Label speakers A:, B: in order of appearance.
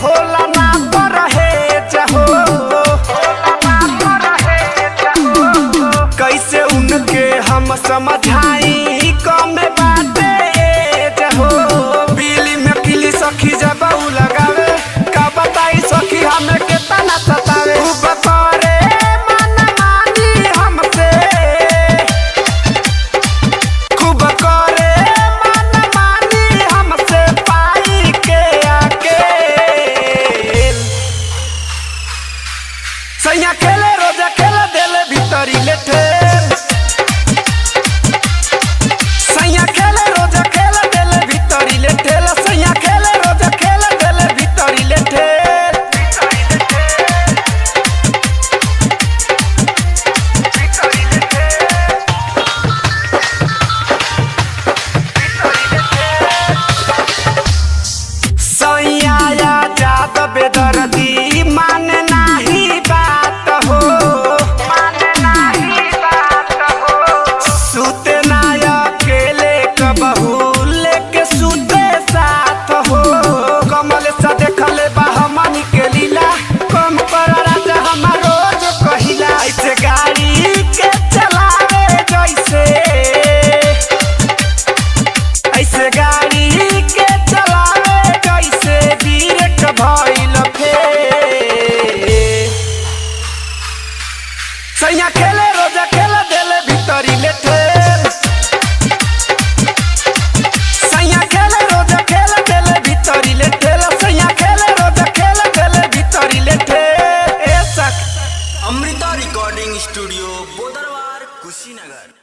A: होला ना परहेज हो, कैसे उनके हम समझाई कम बाटे हो। बिजली में किली सखी जब लगावे का बताई सखी हमें कितना सतावे। खूब करे मनमानी हमसे, खूब करे मनमानी हमसे पाई के आके। सैया खेले रोजा खेले देले भीतरी लेटे, सैया खेले रोजा खेले देले भीतरी लेटे, सैया खेले रोजा खेले देले भीतरी लेटे। सैया याद बेदर्दी माने नाही बात हो, माने नाही बात हो। सुते ना अकेले कबहू लेके सुते साथ हो। कमल सा देखले बा हमनी के लीला, कम कर राजा हमारो जो कहिला। ऐसे गाड़ी के चलावे जैसे, ऐसे गाड़ी के चलावे जैसे बीरेक भइल फेल। सैया खेले रोजा खेले देले भीतरी लेटे, सैया खेले रोजा खेले देले भीतरी लेटे, सैया खेले रोजा खेले देले भीतरी लेटे। ए सख
B: अमृता रिकॉर्डिंग स्टूडियो बोदरवार कुशीनगर।